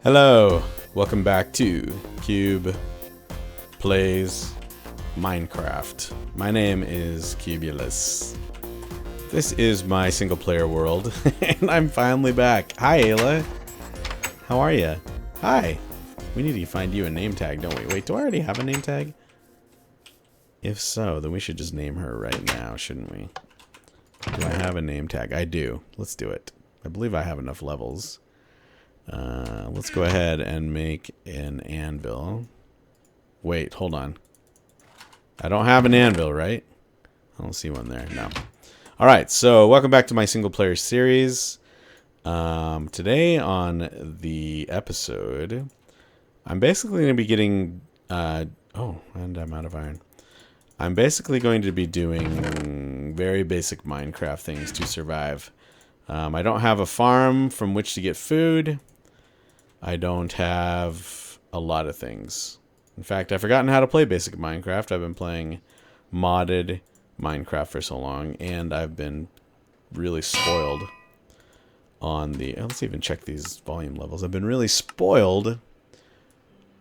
Hello, welcome back to Cube Plays Minecraft. My name is Cubulous. This is my single player world, and I'm finally back. Hi, Ayla. How are you? Hi. We need to find you a name tag, don't we? Wait, do I already have a name tag? If so, then we should just name her right now, shouldn't we? Do I have a name tag? I do. Let's do it. I believe I have enough levels. Let's go ahead and make an anvil. Wait, hold on. I don't have an anvil, right? I don't see one there. No. Alright, so welcome back to my single player series. Today on the episode, I'm basically going to be getting... oh, and I'm out of iron. I'm basically going to be doing very basic Minecraft things to survive. I don't have a farm from which to get food. I don't have a lot of things. In fact, I've forgotten how to play basic Minecraft. I've been playing modded Minecraft for so long, and I've been really spoiled on the... Let's even check these volume levels. I've been really spoiled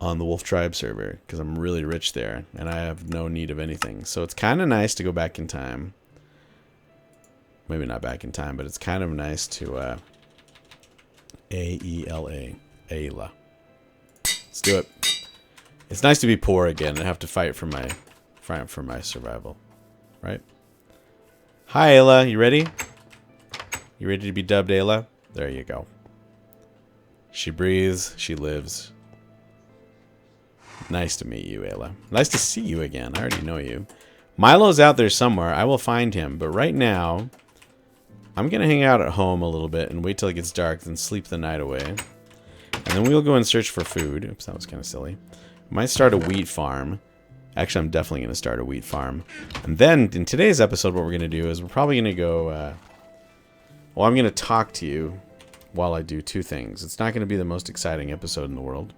on the Wolf Tribe server because I'm really rich there, and I have no need of anything. So it's kind of nice to go back in time. Maybe not back in time, but it's kind of nice to A-E-L-A. Ayla. Let's do it. It's nice to be poor again and have to fight for my survival. Right? Hi, Ayla. You ready? You ready to be dubbed Ayla? There you go. She breathes. She lives. Nice to meet you, Ayla. Nice to see you again. I already know you. Milo's out there somewhere. I will find him. But right now, I'm going to hang out at home a little bit and wait till it gets dark, then sleep the night away. And then we'll go and search for food. Oops, that was kind of silly. Might start a wheat farm. Actually, I'm definitely going to start a wheat farm. And then, in today's episode, what we're going to do is we're probably going to go... well, I'm going to talk to you while I do two things. It's not going to be the most exciting episode in the world,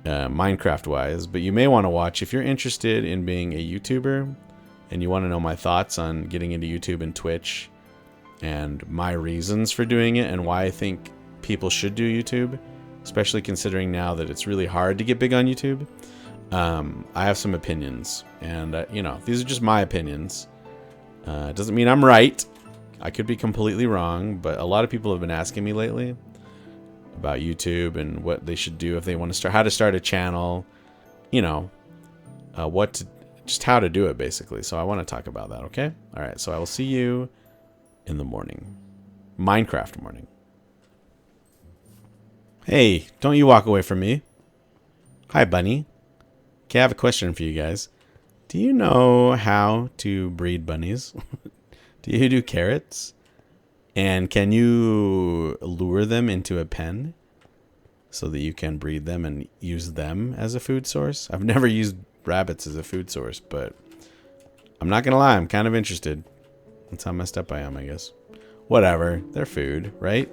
Minecraft-wise, but you may want to watch. If you're interested in being a YouTuber, and you want to know my thoughts on getting into YouTube and Twitch, and my reasons for doing it, and why I think people should do YouTube, especially considering now that it's really hard to get big on YouTube. I have some opinions, and you know, these are just my opinions. It doesn't mean I'm right. I could be completely wrong, but a lot of people have been asking me lately about YouTube and what they should do if they want to start, how to start a channel, you know, just how to do it basically. So I want to talk about that. Okay. All right. So I will see you in the morning, Minecraft morning. Hey, don't you walk away from me. Hi, bunny. Okay, I have a question for you guys. Do you know how to breed bunnies? Do you do carrots? And can you lure them into a pen so that you can breed them and use them as a food source? I've never used rabbits as a food source, but I'm not going to lie, I'm kind of interested. That's how messed up I am, I guess. Whatever, they're food, right?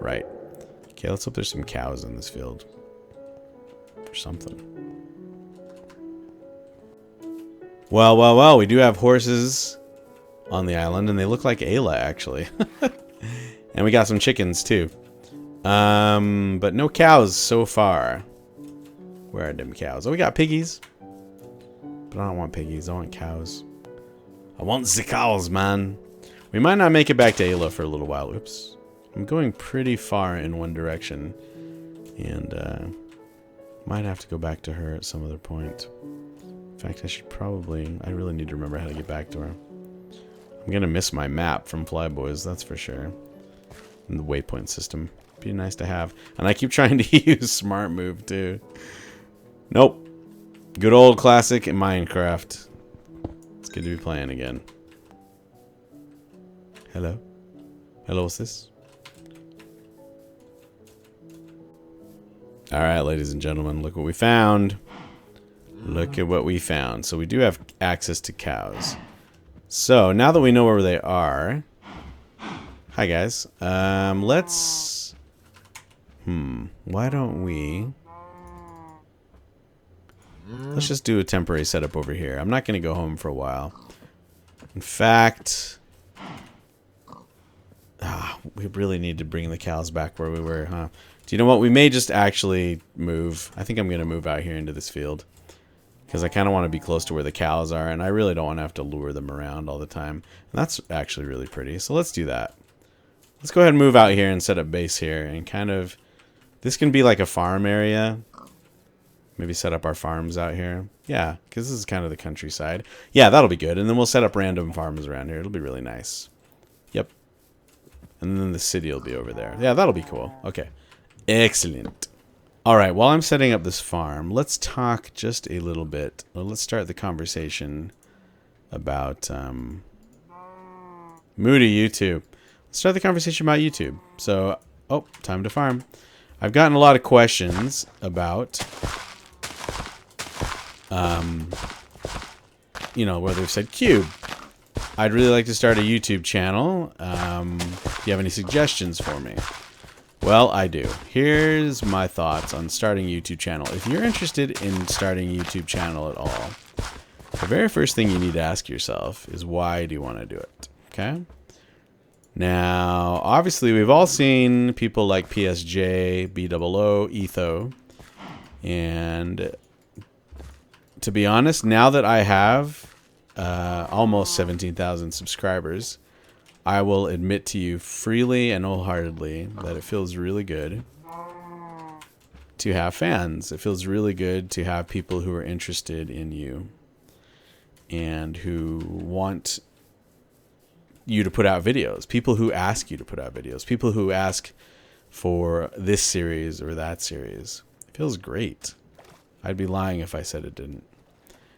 Right. Okay, let's hope there's some cows in this field. Or something. Well, we do have horses on the island, and they look like Ayla, actually. And we got some chickens, too. But no cows so far. Where are them cows? Oh, we got piggies. But I don't want piggies, I want cows. I want the cows, man. We might not make it back to Ayla for a little while. Oops. I'm going pretty far in one direction, and might have to go back to her at some other point. In fact, I really need to remember how to get back to her. I'm going to miss my map from Flyboys, that's for sure. And the waypoint system. Be nice to have. And I keep trying to use Smart Move, too. Nope. Good old classic in Minecraft. It's good to be playing again. Hello? Hello, what's this? Alright, ladies and gentlemen, look what we found. Look at what we found. So we do have access to cows. So, now that we know where they are... Hi, guys. Let's... why don't we... Let's just do a temporary setup over here. I'm not going to go home for a while. In fact... we really need to bring the cows back where we were, huh? Do you know what? We may just actually move. I think I'm going to move out here into this field. Because I kind of want to be close to where the cows are. And I really don't want to have to lure them around all the time. And that's actually really pretty. So let's do that. Let's go ahead and move out here and set up base here. And kind of... This can be like a farm area. Maybe set up our farms out here. Yeah, because this is kind of the countryside. Yeah, that'll be good. And then we'll set up random farms around here. It'll be really nice. Yep. And then the city will be over there. Yeah, that'll be cool. Okay. Excellent. All right, while I'm setting up this farm, let's talk just a little bit. Well, let's start the conversation about Moody YouTube. Let's start the conversation about YouTube. So, oh, time to farm. I've gotten a lot of questions about... you know, where they've said, Cube, I'd really like to start a YouTube channel. Do you have any suggestions for me? Well, I do. Here's my thoughts on starting a YouTube channel. If you're interested in starting a YouTube channel at all, the very first thing you need to ask yourself is, why do you want to do it? Okay? Now, obviously, we've all seen people like PSJ, BOO, Etho, and... To be honest, now that I have almost 17,000 subscribers, I will admit to you freely and wholeheartedly that it feels really good to have fans. It feels really good to have people who are interested in you and who want you to put out videos. People who ask you to put out videos. People who ask for this series or that series. It feels great. I'd be lying if I said it didn't.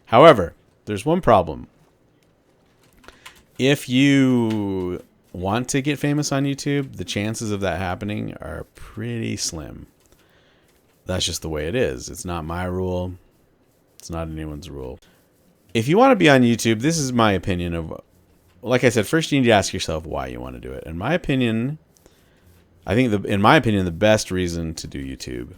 However, there's one problem. If you want to get famous on YouTube, the chances of that happening are pretty slim. That's just the way it is. It's not my rule. It's not anyone's rule. If you want to be on YouTube, this is my opinion of... Like I said, first you need to ask yourself why you want to do it. In my opinion, the best reason to do YouTube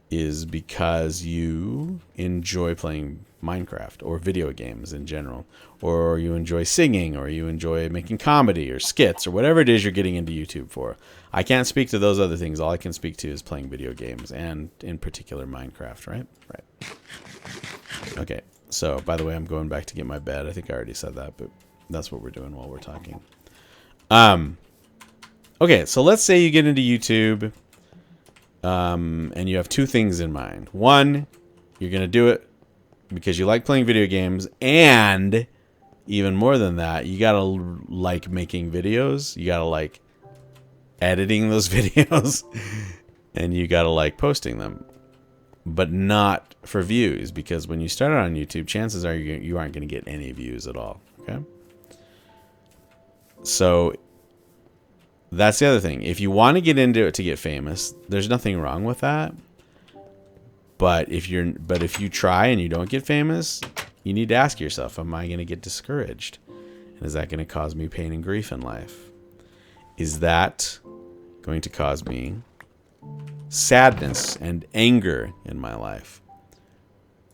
is because you enjoy playing Minecraft or video games in general, or you enjoy singing, or you enjoy making comedy or skits or whatever it is you're getting into YouTube for. I can't speak to those other things. All I can speak to is playing video games, and in particular Minecraft, right? Right. Okay, so by the way, I'm going back to get my bed. I think I already said that, but that's what we're doing while we're talking. Okay, so let's say you get into YouTube. And you have two things in mind. One, you're going to do it because you like playing video games, and even more than that, you got to like making videos. You got to like editing those videos, and you got to like posting them, but not for views, because when you start out on YouTube, chances are you aren't going to get any views at all. Okay? So that's the other thing. If you want to get into it to get famous, there's nothing wrong with that. But if you try and you don't get famous, you need to ask yourself, am I going to get discouraged? And is that going to cause me pain and grief in life? Is that going to cause me sadness and anger in my life?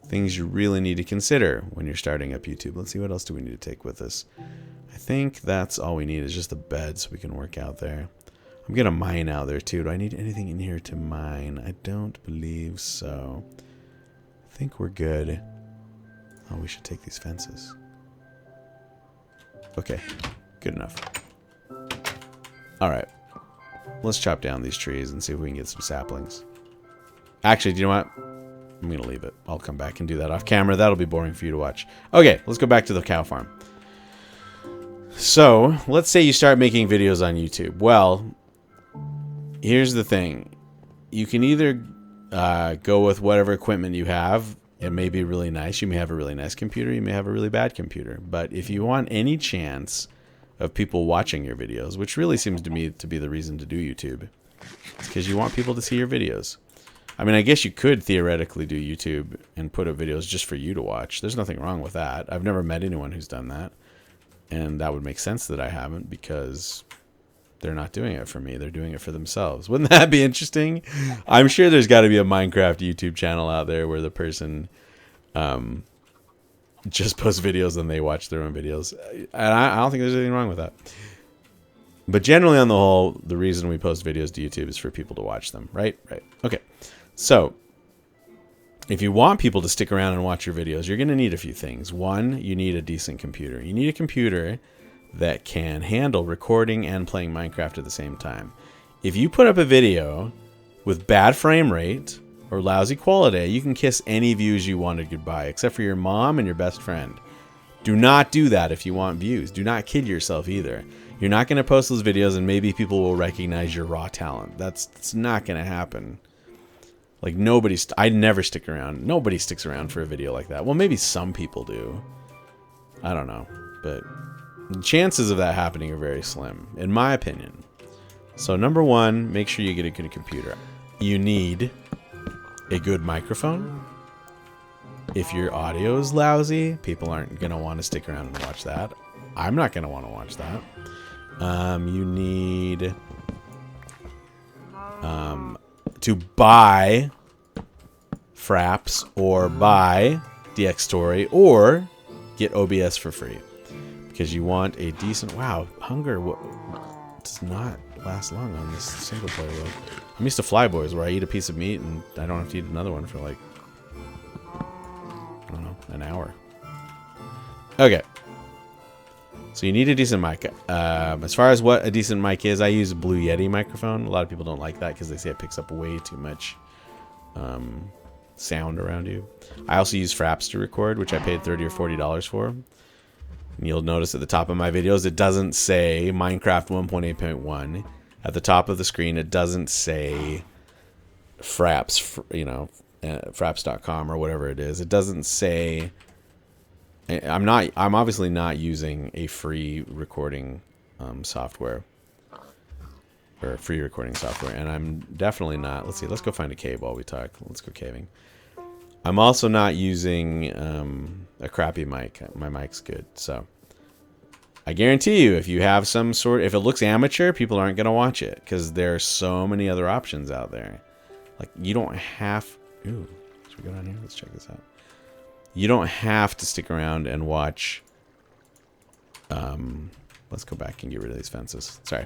Things you really need to consider when you're starting up YouTube. Let's see, what else do we need to take with us? I think that's all we need is just the bed so we can work out there. I'm going to mine out there too. Do I need anything in here to mine? I don't believe so. I think we're good. Oh, we should take these fences. Okay, good enough. All right, let's chop down these trees and see if we can get some saplings. Actually, do you know what? I'm going to leave it. I'll come back and do that off camera. That'll be boring for you to watch. Okay, let's go back to the cow farm. So, let's say you start making videos on YouTube. Well, here's the thing. You can either go with whatever equipment you have. It may be really nice. You may have a really nice computer. You may have a really bad computer. But if you want any chance of people watching your videos, which really seems to me to be the reason to do YouTube, it's because you want people to see your videos. I mean, I guess you could theoretically do YouTube and put up videos just for you to watch. There's nothing wrong with that. I've never met anyone who's done that. And that would make sense that I haven't, because they're not doing it for me. They're doing it for themselves. Wouldn't that be interesting? I'm sure there's got to be a Minecraft YouTube channel out there where the person just posts videos and they watch their own videos. And I don't think there's anything wrong with that. But generally, on the whole, the reason we post videos to YouTube is for people to watch them, right? Right. Okay. So if you want people to stick around and watch your videos, you're going to need a few things. One, you need a decent computer. You need a computer that can handle recording and playing Minecraft at the same time. If you put up a video with bad frame rate or lousy quality, you can kiss any views you wanted goodbye, except for your mom and your best friend. Do not do that if you want views. Do not kid yourself either. You're not going to post those videos and maybe people will recognize your raw talent. That's not going to happen. Like I never stick around. Nobody sticks around for a video like that. Well, maybe some people do. I don't know. But the chances of that happening are very slim, in my opinion. So number one, make sure you get a good computer. You need a good microphone. If your audio is lousy, people aren't going to want to stick around and watch that. I'm not going to want to watch that. You need to buy Fraps or buy DX Story or get OBS for free because you want a decent. Wow, hunger does not last long on this single player world. I'm used to Flyboys where I eat a piece of meat and I don't have to eat another one for like, I don't know, an hour. Okay. So you need a decent mic. As far as what a decent mic is, I use a Blue Yeti microphone. A lot of people don't like that because they say it picks up way too much sound around you. I also use Fraps to record, which I paid $30 or $40 for. And you'll notice at the top of my videos, it doesn't say Minecraft 1.8.1. At the top of the screen, it doesn't say Fraps, fraps.com or whatever it is. It doesn't say... I'm obviously not using a free recording software or free recording software, and I'm definitely not. Let's see. Let's go find a cave while we talk. Let's go caving. I'm also not using a crappy mic. My mic's good, so I guarantee you, if you have some sort, if it looks amateur, people aren't gonna watch it because there are so many other options out there. Like you don't have. Ooh, should we go down here? Let's check this out. You don't have to stick around and watch. Let's go back and get rid of these fences. Sorry,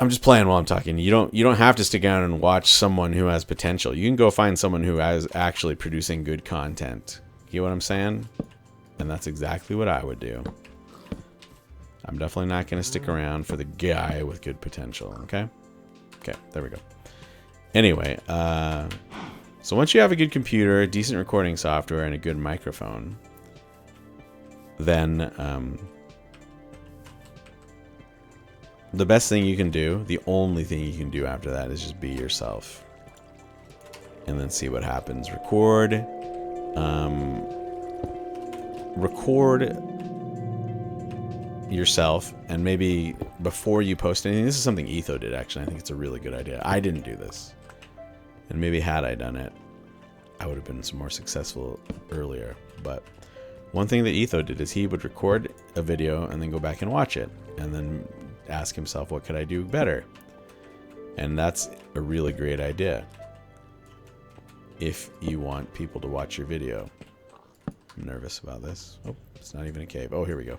I'm just playing while I'm talking. You don't have to stick around and watch someone who has potential. You can go find someone who is actually producing good content. You get what I'm saying? And that's exactly what I would do. I'm definitely not going to stick around for the guy with good potential. Okay. Okay. There we go. Anyway, so once you have a good computer, decent recording software, and a good microphone, then the best thing you can do, the only thing you can do after that is just be yourself. And then see what happens. Record yourself, and maybe before you post anything, this is something Etho did actually. I think it's a really good idea. I didn't do this. And maybe had I done it, I would have been some more successful earlier. But one thing that Etho did is he would record a video and then go back and watch it. And then ask himself, what could I do better? And that's a really great idea. If you want people to watch your video. I'm nervous about this. Oh, it's not even a cave. Oh, here we go.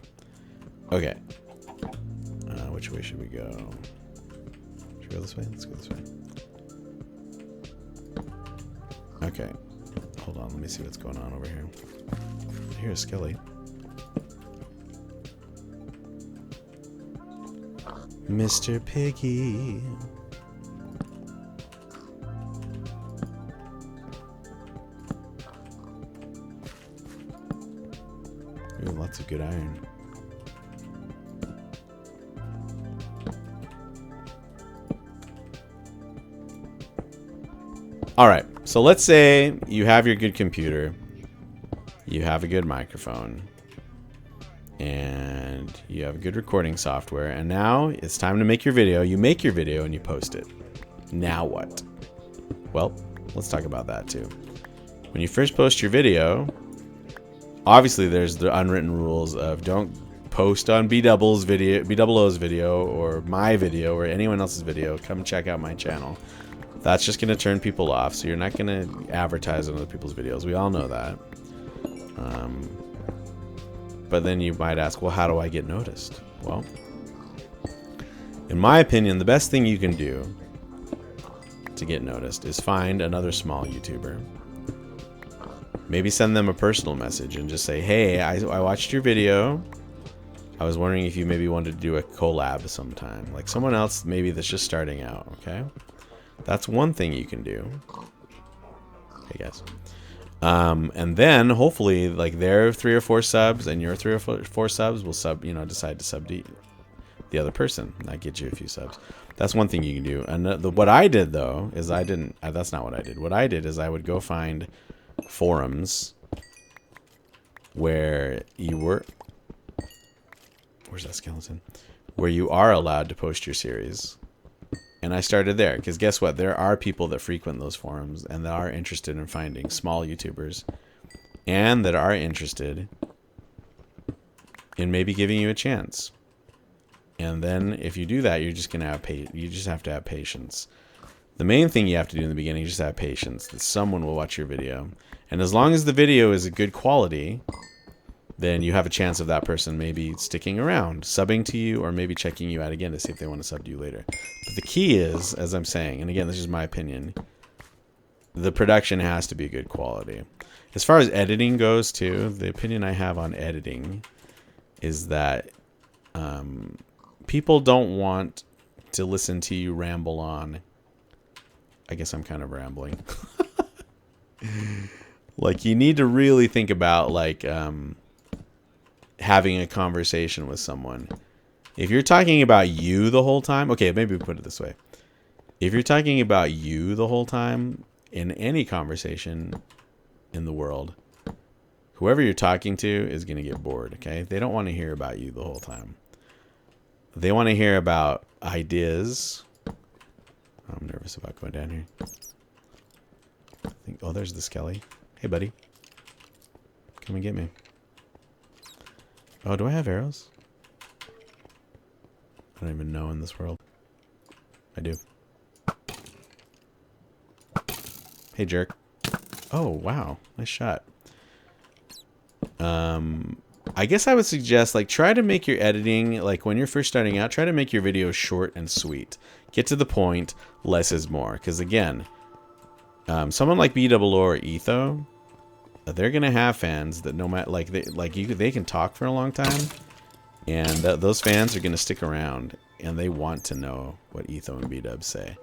Okay. Which way should we go? Should we go this way? Let's go this way. Okay, hold on, let me see what's going on over here. I hear a skelly. Mr. Piggy. Ooh, lots of good iron. Alright, so let's say you have your good computer, you have a good microphone, and you have good recording software, and now it's time to make your video. You make your video and you post it. Now what? Well, let's talk about that too. When you first post your video, obviously there's the unwritten rules of don't post on B-Double's video, B-Double-O's video, or my video, or anyone else's video. Come check out my channel. That's just going to turn people off, so you're not going to advertise on other people's videos. We all know that. But then you might ask, well, how do I get noticed? Well, In my opinion, the best thing you can do to get noticed is find another small YouTuber. Maybe send them a personal message and just say, hey, I watched your video. I was wondering if you maybe wanted to do a collab sometime. Like someone else maybe that's just starting out, okay? That's one thing you can do. Hey guys. And then hopefully like their 3 or 4 subs and your 3 or 4 subs will decide to sub the other person. That gets you a few subs. That's one thing you can do. And what I did though is that's not what I did. What I did is I would go find forums where you were, where's that skeleton? Where you are allowed to post your series. And I started there because guess what? There are people that frequent those forums and that are interested in finding small YouTubers and that are interested in maybe giving you a chance. And then if you do that, you're just gonna have you just have to have patience. The main thing you have to do in the beginning is just have patience that someone will watch your video. And as long as the video is a good quality, then you have a chance of that person maybe sticking around, subbing to you, or maybe checking you out again to see if they want to sub to you later. But the key is, as I'm saying, and again, this is my opinion, the production has to be good quality. As far as editing goes, too, the opinion I have on editing is that people don't want to listen to you ramble on. I guess I'm kind of rambling. Like, you need to really think about, like, having a conversation with someone. If you're talking about you the whole time, okay, maybe we put it this way. If you're talking about you the whole time in any conversation in the world, whoever you're talking to is going to get bored, okay? They don't want to hear about you the whole time. They want to hear about ideas. I'm nervous about going down here. Oh, there's the skelly. Hey, buddy. Come and get me. Oh, do I have arrows? I don't even know in this world. I do. Hey, jerk. Oh, wow. Nice shot. I guess I would suggest, like, try to make your editing, like, when you're first starting out, try to make your videos short and sweet. Get to the point. Less is more. Because, again, someone like BWO or Etho, they're gonna have fans that no matter they can talk for a long time, and those fans are gonna stick around and they want to know what Etho and B-Dub say.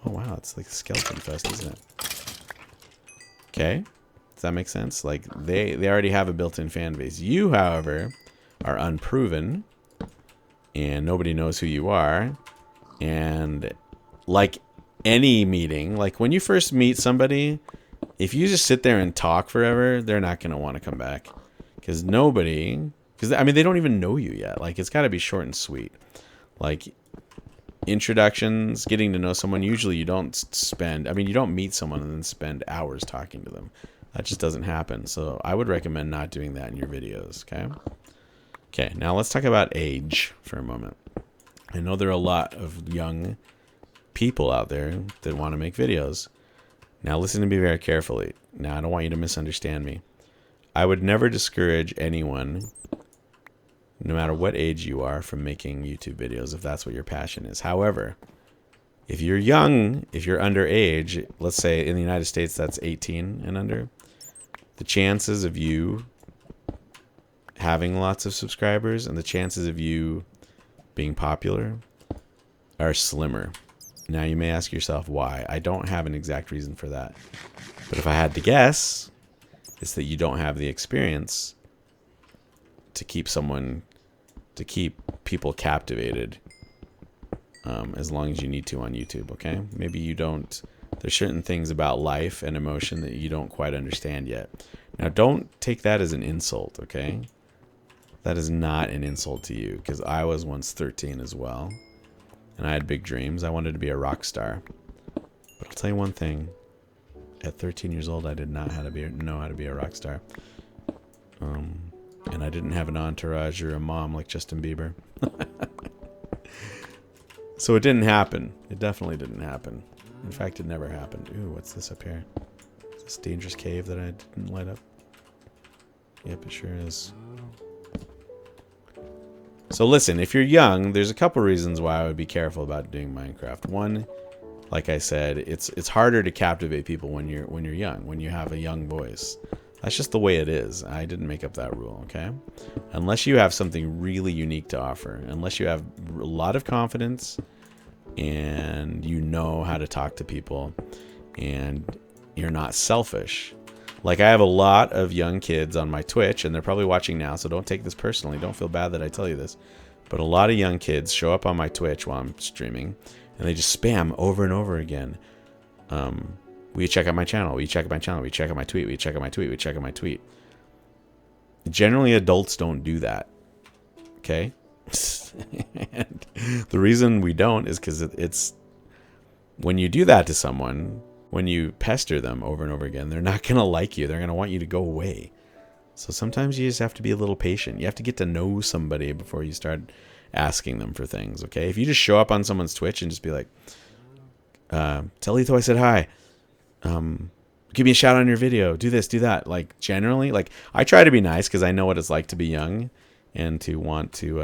Oh wow, it's like a skeleton fest, isn't it? Okay, does that make sense? Like they already have a built-in fan base. You, however, are unproven, and nobody knows who you are. And like any meeting, like when you first meet somebody, if you just sit there and talk forever, they're not going to want to come back. Because I mean, they don't even know you yet. Like, it's got to be short and sweet. Like, introductions, getting to know someone, usually you don't you don't meet someone and then spend hours talking to them. That just doesn't happen. So I would recommend not doing that in your videos, okay? Okay, now let's talk about age for a moment. I know there are a lot of young people out there that want to make videos. Now listen to me very carefully. Now I don't want you to misunderstand me. I would never discourage anyone, no matter what age you are, from making YouTube videos if that's what your passion is. However, if you're young, if you're underage, let's say in the United States that's 18 and under, the chances of you having lots of subscribers and the chances of you being popular are slimmer. Now you may ask yourself why. I don't have an exact reason for that. But if I had to guess, it's that you don't have the experience to keep people captivated as long as you need to on YouTube, okay? Maybe you don't, there's certain things about life and emotion that you don't quite understand yet. Now don't take that as an insult, okay? That is not an insult to you, because I was once 13 as well. And I had big dreams. I wanted to be a rock star. But I'll tell you one thing. At 13 years old, I did not know how to be a rock star. And I didn't have an entourage or a mom like Justin Bieber. So it didn't happen. It definitely didn't happen. In fact, it never happened. Ooh, what's this up here? Is this dangerous cave that I didn't light up? Yep, it sure is. So listen, if you're young, there's a couple reasons why I would be careful about doing Minecraft. One, like I said, it's harder to captivate people when you're young, when you have a young voice. That's just the way it is. I didn't make up that rule, okay? Unless you have something really unique to offer, unless you have a lot of confidence and you know how to talk to people and you're not selfish. Like, I have a lot of young kids on my Twitch, and they're probably watching now, so don't take this personally. Don't feel bad that I tell you this. But a lot of young kids show up on my Twitch while I'm streaming, and they just spam over and over again. Will you check out my channel? Will you check out my channel? Will you check out my tweet? Will you check out my tweet? Will you check out my tweet? Generally, adults don't do that. Okay? And the reason we don't is because it's... When you do that to someone... When you pester them over and over again, they're not going to like you. They're going to want you to go away. So sometimes you just have to be a little patient. You have to get to know somebody before you start asking them for things, okay? If you just show up on someone's Twitch and just be like, tell Etho I said hi. Give me a shout on your video. Do this, do that. Like, generally, like, I try to be nice because I know what it's like to be young and to want to,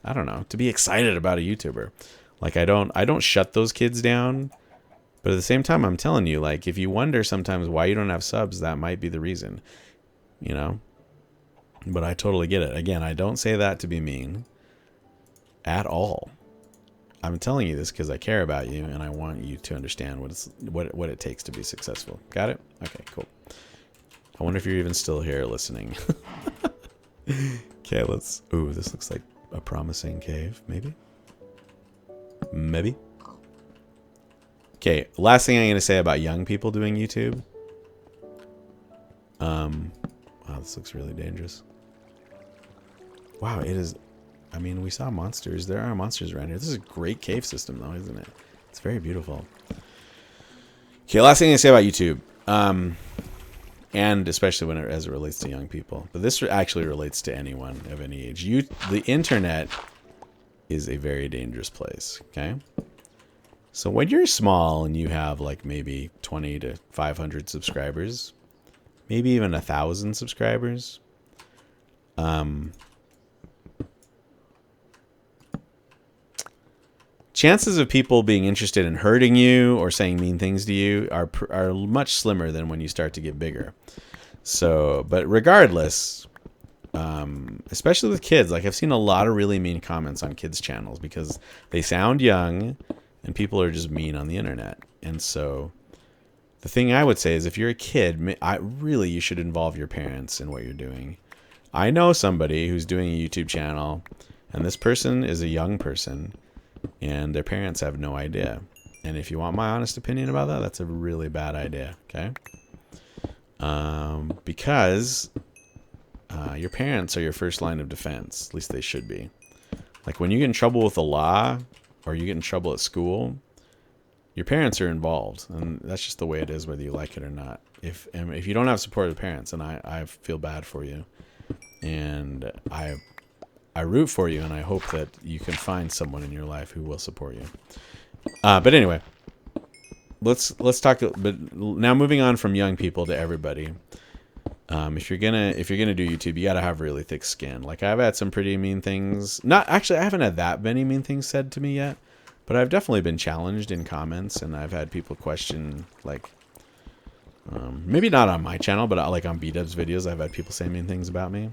I don't know, to be excited about a YouTuber. Like, I don't shut those kids down. But at the same time, I'm telling you, like, if you wonder sometimes why you don't have subs, that might be the reason, you know? But I totally get it. Again, I don't say that to be mean at all. I'm telling you this because I care about you and I want you to understand what it takes to be successful. Got it? Okay, cool. I wonder if you're even still here listening. Okay, let's... Ooh, this looks like a promising cave, maybe? Maybe? Okay, last thing I'm going to say about young people doing YouTube. Wow, this looks really dangerous. Wow, it is... I mean, we saw monsters. There are monsters around here. This is a great cave system, though, isn't it? It's very beautiful. Okay, last thing I say about YouTube. And especially as it relates to young people. But this actually relates to anyone of any age. The internet is a very dangerous place, okay? So when you're small and you have like maybe 20 to 500 subscribers, maybe even 1,000 subscribers, chances of people being interested in hurting you or saying mean things to you are much slimmer than when you start to get bigger. So, but regardless, especially with kids, like I've seen a lot of really mean comments on kids' channels because they sound young. And people are just mean on the internet. And so the thing I would say is if you're a kid, you should involve your parents in what you're doing. I know somebody who's doing a YouTube channel, and this person is a young person, and their parents have no idea. And if you want my honest opinion about that, that's a really bad idea, okay? Because your parents are your first line of defense. At least they should be. Like when you get in trouble with the law... or you get in trouble at school, your parents are involved, and that's just the way it is, whether you like it or not. If you don't have supportive parents, and I feel bad for you, and I root for you, and I hope that you can find someone in your life who will support you. But anyway, let's talk. But now moving on from young people to everybody. If you're gonna do YouTube, you gotta have really thick skin. Like I've had some pretty mean things. I haven't had that many mean things said to me yet, but I've definitely been challenged in comments, and I've had people question, like, maybe not on my channel, but like on B-Dub's videos, I've had people say mean things about me,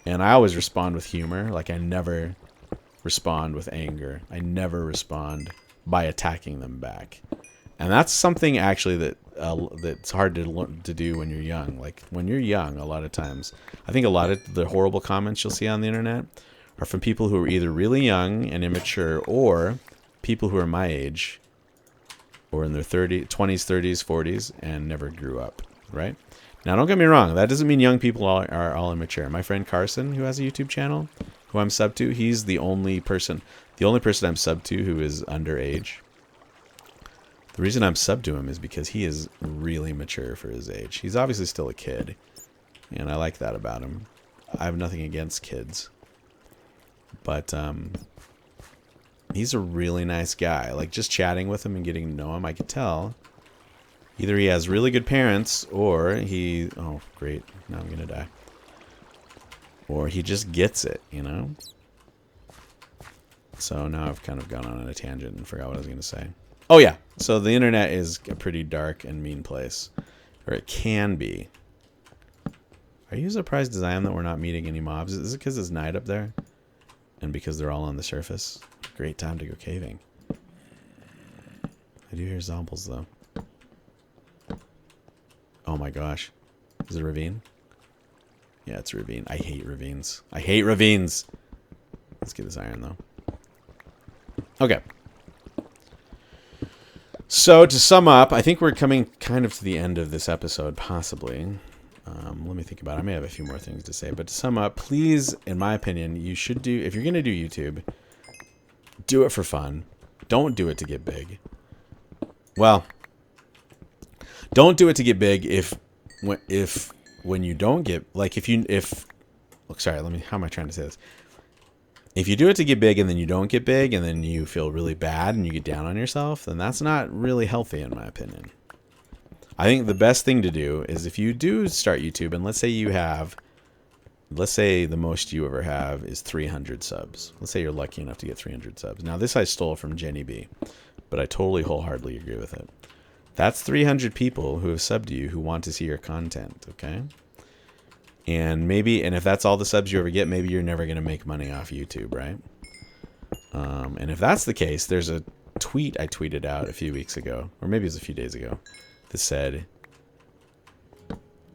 and I always respond with humor. Like I never respond with anger. I never respond by attacking them back, and that's something actually that's hard to do when you're young. Like when you're young, a lot of times, I think a lot of the horrible comments you'll see on the internet are from people who are either really young and immature, or people who are my age, or in their 20s, 30s, 40s, and never grew up. Right? Now, don't get me wrong. That doesn't mean young people are all immature. My friend Carson, who has a YouTube channel, who I'm sub to, he's the only person I'm sub to who is underage. The reason I'm sub to him is because he is really mature for his age. He's obviously still a kid, and I like that about him. I have nothing against kids, but he's a really nice guy. Like just chatting with him and getting to know him, I could tell either he has really good parents, or oh great, now I'm gonna die, or he just gets it, you know. So now I've kind of gone on a tangent and forgot what I was going to say. Oh yeah, so the internet is a pretty dark and mean place, or it can be. Are you surprised as I am that we're not meeting any mobs? Is it because it's night up there? And because they're all on the surface? Great time to go caving. I do hear zombies though. Oh my gosh. Is it a ravine? Yeah, it's a ravine. I hate ravines. I hate ravines! Let's get this iron though. Okay. So to sum up, I think we're coming kind of to the end of this episode, possibly. Let me think about it. I may have a few more things to say, but to sum up, please, in my opinion, you should do, if you're going to do YouTube, do it for fun. Don't do it to get big. Well, don't do it to get big if when you don't get, like sorry, how am I trying to say this? If you do it to get big and then you don't get big and then you feel really bad and you get down on yourself, then that's not really healthy in my opinion. I think the best thing to do is if you do start YouTube and let's say the most you ever have is 300 subs. Let's say you're lucky enough to get 300 subs. Now this I stole from Jenny B, but I totally wholeheartedly agree with it. That's 300 people who have subbed to you who want to see your content, okay? And if that's all the subs you ever get, maybe you're never going to make money off YouTube, right? And if that's the case, there's a tweet I tweeted out a few weeks ago, or maybe it was a few days ago, that said,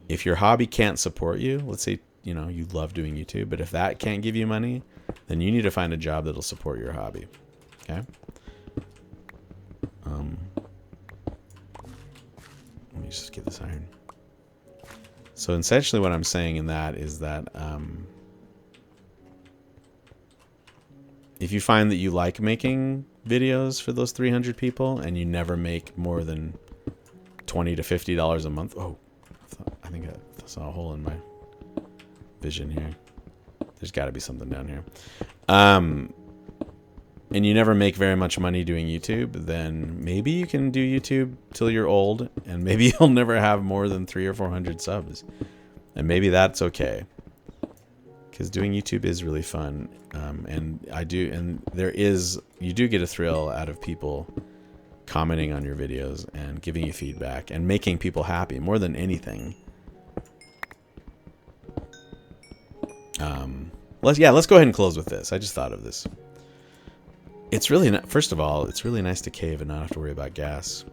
if your hobby can't support you, let's say, you love doing YouTube, but if that can't give you money, then you need to find a job that'll support your hobby, okay? Let me just get this iron. So essentially what I'm saying in that is that if you find that you like making videos for those 300 people and you never make more than $20 to $50 a month. Oh, I think I saw a hole in my vision here. There's got to be something down here. And you never make very much money doing YouTube, then maybe you can do YouTube till you're old, and maybe you'll never have more than 300 or 400 subs. And maybe that's okay. Because doing YouTube is really fun. You do get a thrill out of people commenting on your videos and giving you feedback and making people happy more than anything. Let's go ahead and close with this. I just thought of this. It's really first of all, it's really nice to cave and not have to worry about gas.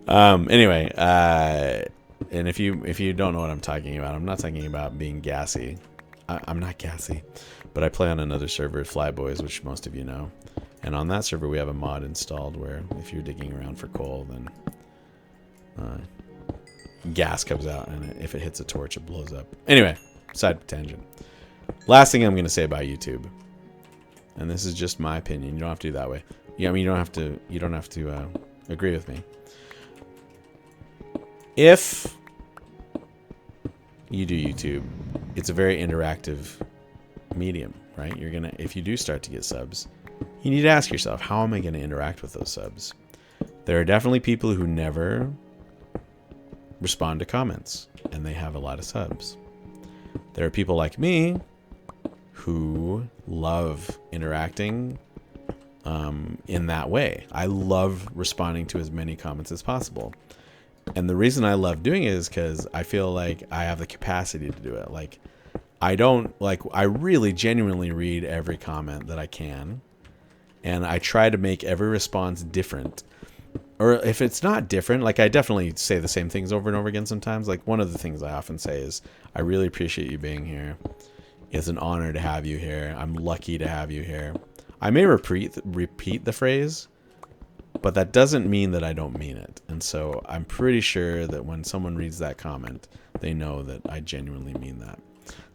Anyway, and if you don't know what I'm talking about, I'm not talking about being gassy. I'm not gassy, but I play on another server, Flyboys, which most of you know. And on that server, we have a mod installed where if you're digging around for coal, then gas comes out, and if it hits a torch, it blows up. Anyway, side tangent. Last thing I'm going to say about YouTube, and this is just my opinion. You don't have to do it that way. Yeah, I mean, you don't have to agree with me. If you do YouTube, it's a very interactive medium, right? If you do start to get subs, you need to ask yourself, how am I going to interact with those subs? There are definitely people who never respond to comments, and they have a lot of subs. There are people like me who love interacting in that way. I love responding to as many comments as possible. And the reason I love doing it is because I feel like I have the capacity to do it. I really genuinely read every comment that I can. And I try to make every response different. Or if it's not different, I definitely say the same things over and over again sometimes. One of the things I often say is, I really appreciate you being here. It's an honor to have you here. I'm lucky to have you here. I may repeat the phrase, but that doesn't mean that I don't mean it. And so I'm pretty sure that when someone reads that comment, they know that I genuinely mean that.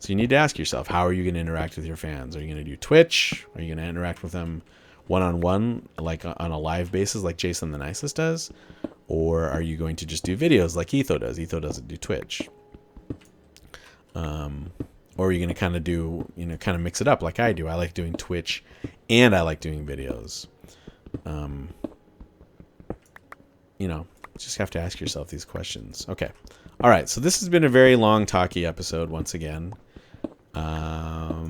So you need to ask yourself, how are you going to interact with your fans? Are you going to do Twitch? Are you going to interact with them one-on-one, on a live basis like Jason the Nicest does? Or are you going to just do videos like Etho does? Etho doesn't do Twitch. Or are you going to kind of mix it up like I do? I like doing Twitch and I like doing videos. Just have to ask yourself these questions. Okay. All right. So this has been a very long, talky episode once again.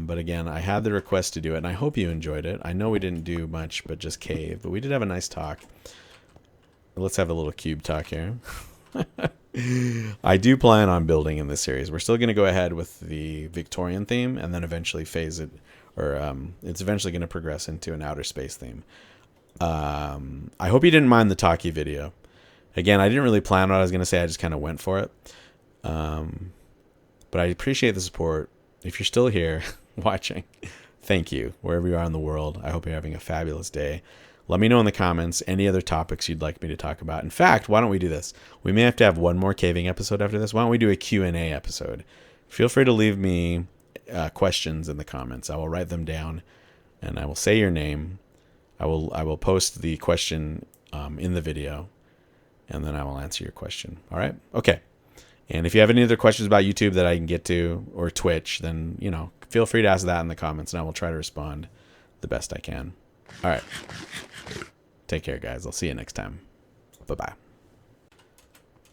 But again, I had the request to do it, and I hope you enjoyed it. I know we didn't do much but just cave, but we did have a nice talk. Let's have a little cube talk here. I do plan on building in this series. We're still going to go ahead with the Victorian theme and then eventually phase it, or it's eventually going to progress into an outer space theme. I hope you didn't mind the talkie video. Again, I didn't really plan what I was going to say. I just kind of went for it. But I appreciate the support. If you're still here watching, thank you. Wherever you are in the world, I hope you're having a fabulous day. Let me know in the comments any other topics you'd like me to talk about. In fact, why don't we do this? We may have to have one more caving episode after this. Why don't we do a Q&A episode? Feel free to leave me questions in the comments. I will write them down, and I will say your name. I will post the question in the video, and then I will answer your question. All right? Okay. And if you have any other questions about YouTube that I can get to, or Twitch, then, you know, feel free to ask that in the comments, and I will try to respond the best I can. All right. Take care, guys. I'll see you next time. Bye-bye.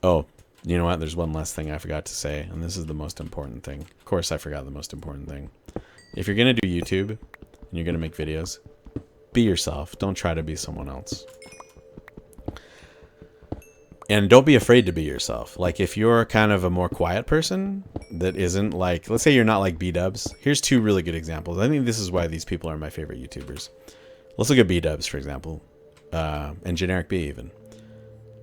Oh, you know what? There's one last thing I forgot to say, and this is the most important thing. Of course, I forgot the most important thing. If you're going to do YouTube and you're going to make videos, be yourself. Don't try to be someone else. And don't be afraid to be yourself. Like, if you're kind of a more quiet person that isn't like, let's say you're not like B-dubs. Here's two really good examples. I think this is why these people are my favorite YouTubers. Let's look at B-dubs, for example. And Generic B, even.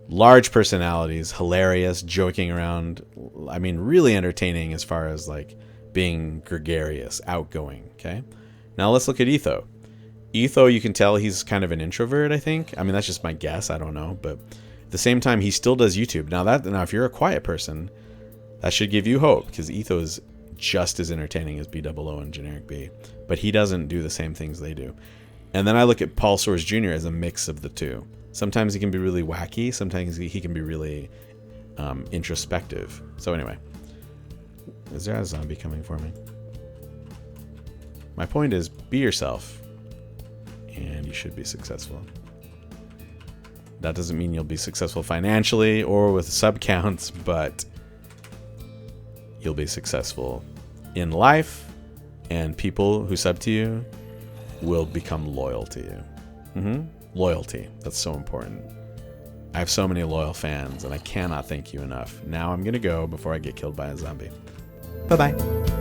Large personalities, hilarious, joking around. I mean, really entertaining as far as, like, being gregarious, outgoing, okay? Now, let's look at Etho. Etho, you can tell he's kind of an introvert, I think. I mean, that's just my guess. I don't know. But at the same time, he still does YouTube. Now, if you're a quiet person, that should give you hope, because Etho is just as entertaining as B-double-O and Generic B. But he doesn't do the same things they do. And then I look at Paul Soares Jr. as a mix of the two. Sometimes he can be really wacky. Sometimes he can be really introspective. So anyway, is there a zombie coming for me? My point is, be yourself, and you should be successful. That doesn't mean you'll be successful financially or with sub counts, but you'll be successful in life, and people who sub to you will become loyal to you. Loyalty. That's so important. I have so many loyal fans, and I cannot thank you enough. Now I'm going to go before I get killed by a zombie. Bye-bye.